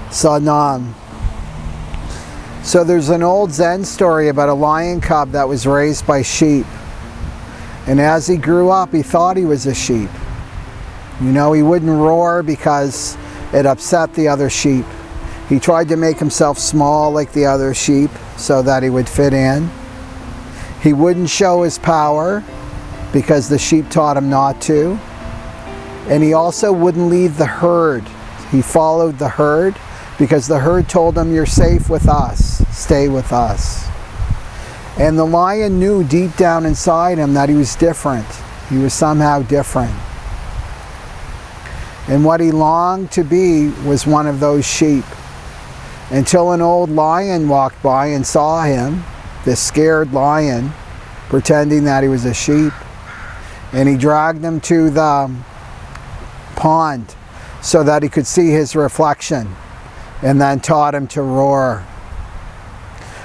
Sanam. So there's an old Zen story about a lion cub that was raised by sheep. And as he grew up, he thought he was a sheep. You know, he wouldn't roar because it upset the other sheep. He tried to make himself small like the other sheep so that he would fit in. He wouldn't show his power because the sheep taught him not to. And he also wouldn't leave the herd. He followed the herd because the herd told him, "You're safe with us, stay with us." And the lion knew deep down inside him that he was different. He was somehow different. And what he longed to be was one of those sheep. Until an old lion walked by and saw him, this scared lion, pretending that he was a sheep. And he dragged him to the pond so that he could see his reflection, and then taught him to roar.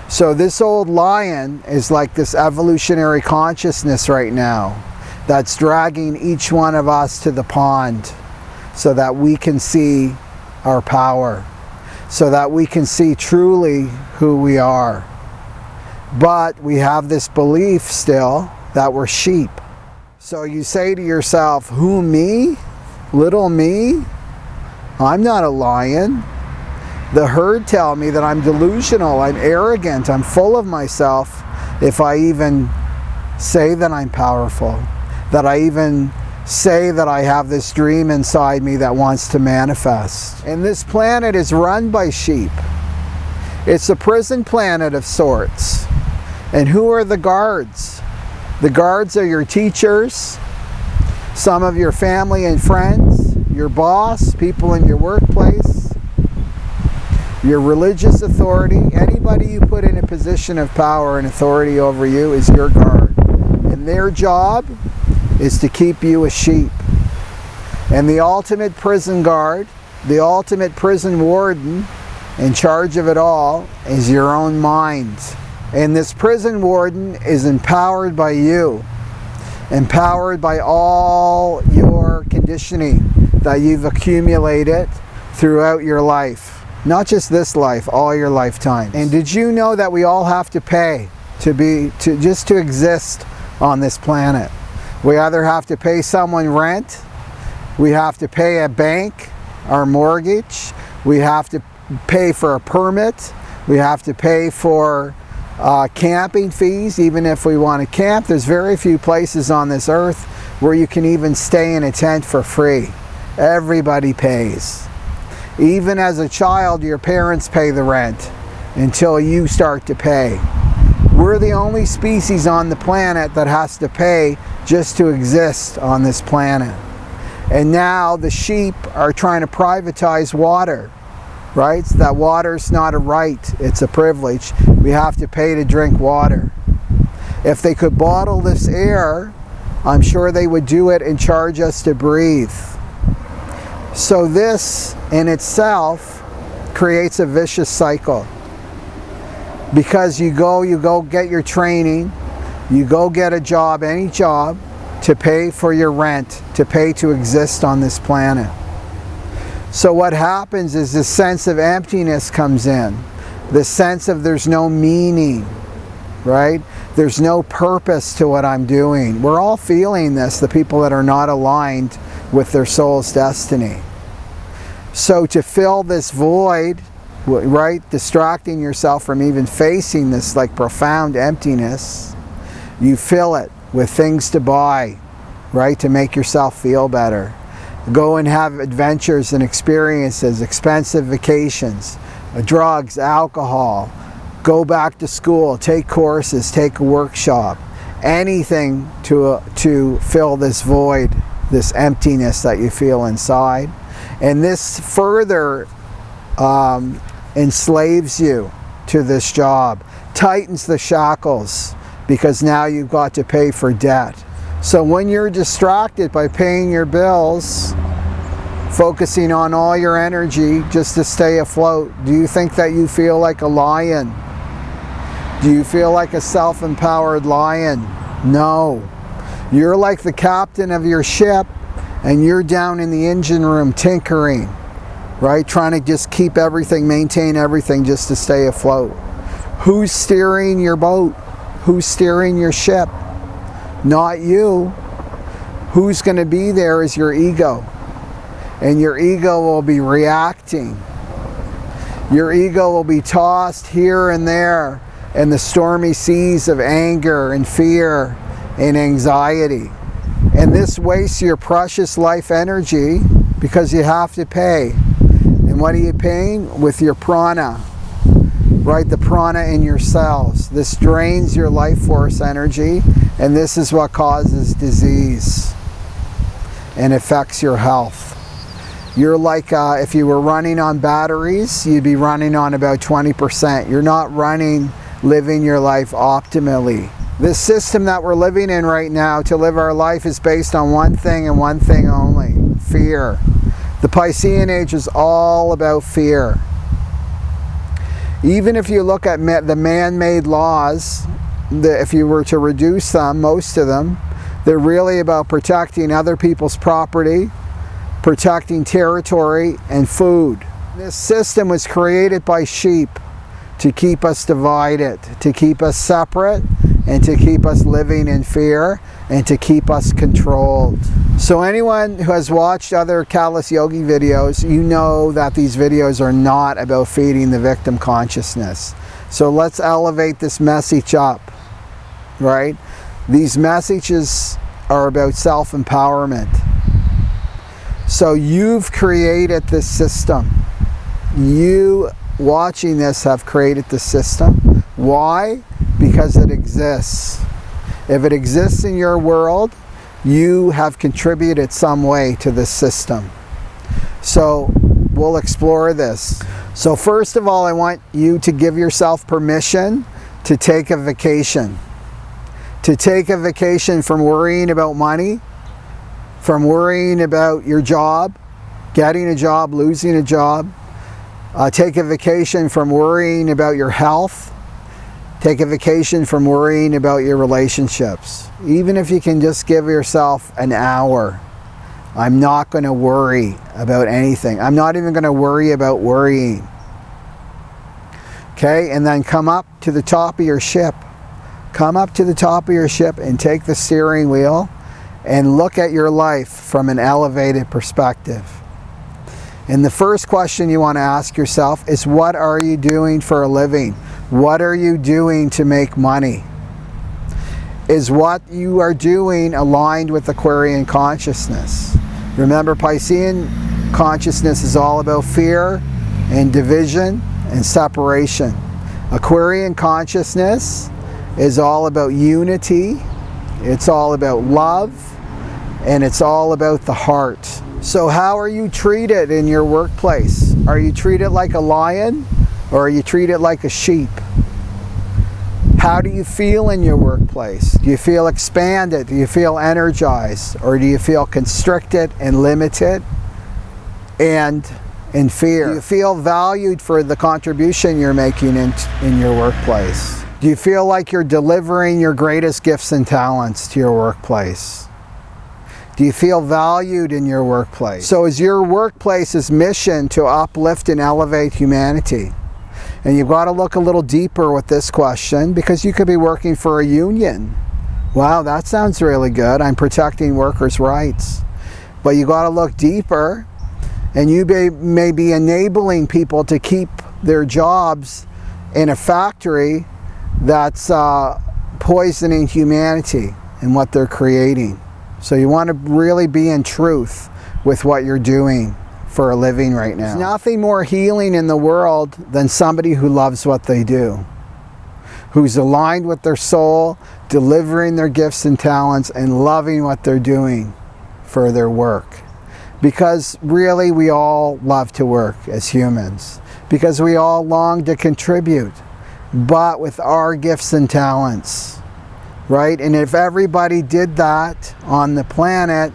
So this old lion is like this evolutionary consciousness right now that's dragging each one of us to the pond so that we can see our power, so that we can see truly who we are. But we have this belief still that we're sheep. So you say to yourself, who, me? Little me? I'm not a lion. The herd tell me that I'm delusional, I'm arrogant, I'm full of myself if I even say that I'm powerful, that I even say that I have this dream inside me that wants to manifest. And this planet is run by sheep. It's a prison planet of sorts. And who are the guards? The guards are your teachers, some of your family and friends, your boss, people in your workplace, your religious authority. Anybody you put in a position of power and authority over you is your guard. And their job is to keep you a sheep. And the ultimate prison guard, the ultimate prison warden in charge of it all is your own mind. And this prison warden is empowered by you, empowered by all your conditioning that you've accumulated throughout your life. Not just this life, all your lifetime. And did you know that we all have to pay just to exist on this planet? We either have to pay someone rent, we have to pay a bank our mortgage, we have to pay for a permit, we have to pay for camping fees, even if we want to camp. There's very few places on this earth where you can even stay in a tent for free. Everybody pays. Even as a child, your parents pay the rent until you start to pay. We're the only species on the planet that has to pay just to exist on this planet. And now the sheep are trying to privatize water, right? So that water's not a right, it's a privilege. We have to pay to drink water. If they could bottle this air, I'm sure they would do it and charge us to breathe. So this in itself creates a vicious cycle. Because you go get your training, you go get a job, any job, to pay for your rent, to pay to exist on this planet. So what happens is this sense of emptiness comes in. This sense of there's no meaning, right? There's no purpose to what I'm doing. We're all feeling this, the people that are not aligned with their soul's destiny. So to fill this void, right, distracting yourself from even facing this like profound emptiness, you fill it with things to buy, right, to make yourself feel better. Go and have adventures and experiences, expensive vacations, drugs, alcohol, go back to school, take courses, take a workshop, anything to fill this void, this emptiness that you feel inside. And this further enslaves you to this job, tightens the shackles, because now you've got to pay for debt. So when you're distracted by paying your bills, focusing on all your energy just to stay afloat, do you think that you feel like a lion? Do you feel like a self-empowered lion? No. You're like the captain of your ship, and you're down in the engine room tinkering, right? Trying to just keep everything, maintain everything just to stay afloat. Who's steering your boat? Who's steering your ship? Not you. Who's going to be there is your ego. And your ego will be reacting. Your ego will be tossed here and there in the stormy seas of anger and fear and anxiety. And this wastes your precious life energy because you have to pay. And what are you paying? With your prana, right? The prana in your cells. This drains your life force energy, and this is what causes disease and affects your health. You're like, if you were running on batteries, you'd be running on about 20%. You're not living your life optimally. This system that we're living in right now to live our life is based on one thing and one thing only: fear. The Piscean Age is all about fear. Even if you look at the man-made laws, if you were to reduce them, most of them, they're really about protecting other people's property, protecting territory, and food. This system was created by sheep to keep us divided, to keep us separate, and to keep us living in fear, and to keep us controlled. So anyone who has watched other Callous Yogi videos, you know that these videos are not about feeding the victim consciousness. So let's elevate this message up, right? These messages are about self-empowerment. So you've created this system. You watching this have created the system. Why? Because it exists. If it exists in your world, you have contributed some way to this system. So we'll explore this. So first of all, I want you to give yourself permission to take a vacation. To take a vacation from worrying about money, from worrying about your job, getting a job, losing a job. Take a vacation from worrying about your health. Take a vacation from worrying about your relationships. Even if you can just give yourself an hour. I'm not going to worry about anything. I'm not even going to worry about worrying. Okay, and then come up to the top of your ship. Come up to the top of your ship and take the steering wheel and look at your life from an elevated perspective. And the first question you want to ask yourself is, what are you doing for a living? What are you doing to make money? Is what you are doing aligned with Aquarian consciousness? Remember, Piscean consciousness is all about fear and division and separation. Aquarian consciousness is all about unity, it's all about love, and it's all about the heart. So how are you treated in your workplace? Are you treated like a lion, or are you treated like a sheep? How do you feel in your workplace? Do you feel expanded? Do you feel energized? Or do you feel constricted and limited and in fear? Do you feel valued for the contribution you're making in your workplace? Do you feel like you're delivering your greatest gifts and talents to your workplace? Do you feel valued in your workplace? So is your workplace's mission to uplift and elevate humanity? And you've got to look a little deeper with this question, because you could be working for a union. Wow, that sounds really good. I'm protecting workers' rights. But you got to look deeper, and you may be enabling people to keep their jobs in a factory that's poisoning humanity and what they're creating. So you want to really be in truth with what you're doing for a living right now. There's nothing more healing in the world than somebody who loves what they do, who's aligned with their soul, delivering their gifts and talents, and loving what they're doing for their work. Because really we all love to work as humans, because we all long to contribute, but with our gifts and talents, right? And if everybody did that on the planet,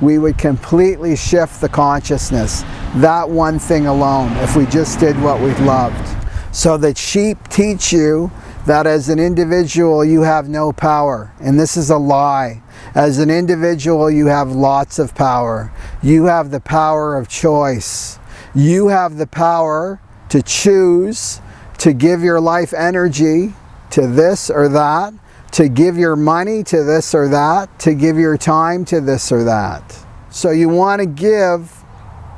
we would completely shift the consciousness, that one thing alone, if we just did what we loved. So that sheep teach you that as an individual you have no power, and this is a lie. As an individual, you have lots of power. You have the power of choice. You have the power to choose to give your life energy to this or that, to give your money to this or that, to give your time to this or that. So you want to give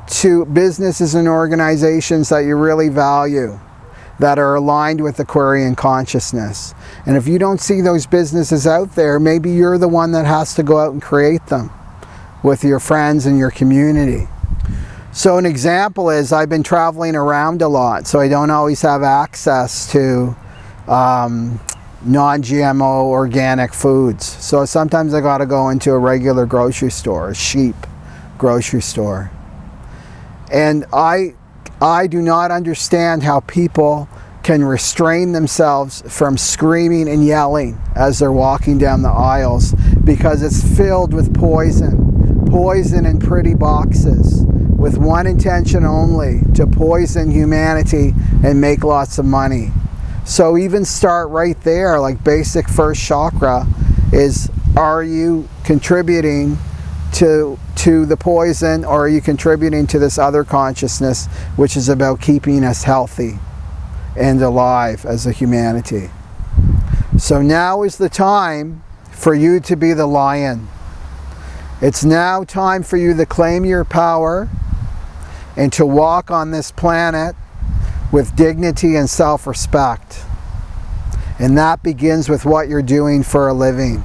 to businesses and organizations that you really value, that are aligned with Aquarian consciousness. And if you don't see those businesses out there, maybe you're the one that has to go out and create them with your friends and your community. So an example is, I've been traveling around a lot, so I don't always have access to non-GMO organic foods. So sometimes I got to go into a regular grocery store, a sheep grocery store. And I do not understand how people can restrain themselves from screaming and yelling as they're walking down the aisles, because it's filled with poison in pretty boxes, with one intention only: to poison humanity and make lots of money. So even start right there, like basic first chakra is, are you contributing to the poison, or are you contributing to this other consciousness, which is about keeping us healthy and alive as a humanity? So now is the time for you to be the lion. It's now time for you to claim your power and to walk on this planet with dignity and self-respect. And that begins with what you're doing for a living.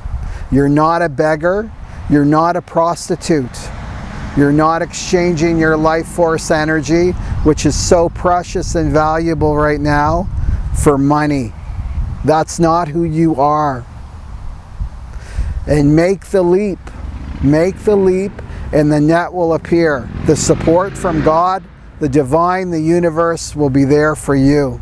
You're not a beggar. You're not a prostitute. You're not exchanging your life force energy, which is so precious and valuable right now, for money. That's not who you are. And make the leap. Make the leap, and the net will appear. The support from God, the divine, the universe will be there for you.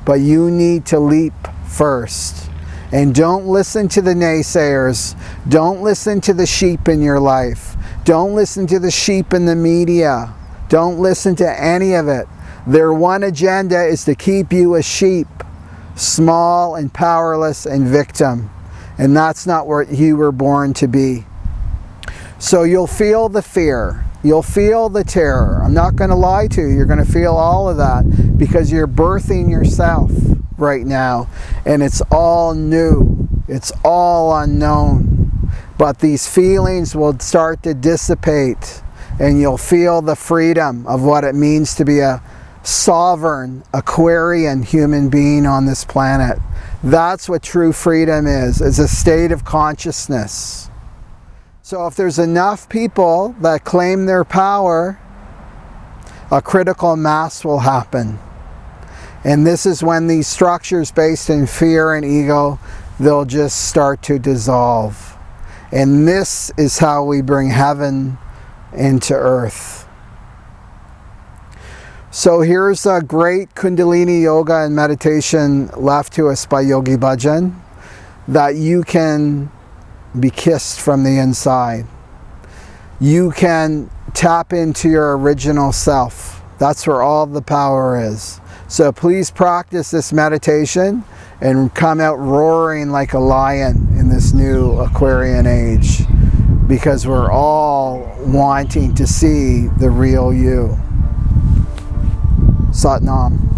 But you need to leap first. And don't listen to the naysayers. Don't listen to the sheep in your life. Don't listen to the sheep in the media. Don't listen to any of it. Their one agenda is to keep you a sheep, small and powerless and victim. And that's not what you were born to be. So you'll feel the fear. You'll feel the terror. I'm not going to lie to you. You're going to feel all of that, because you're birthing yourself right now, and it's all new. It's all unknown. But these feelings will start to dissipate, and you'll feel the freedom of what it means to be a sovereign Aquarian human being on this planet. That's what true freedom is a state of consciousness. So if there's enough people that claim their power, a critical mass will happen. And this is when these structures based in fear and ego, they'll just start to dissolve. And this is how we bring heaven into earth. So here's a great Kundalini yoga and meditation left to us by Yogi Bhajan, that you can be kissed from the inside. You can tap into your original self. That's where all the power is. So please practice this meditation and come out roaring like a lion in this new Aquarian age, because we're all wanting to see the real you. Sat Nam.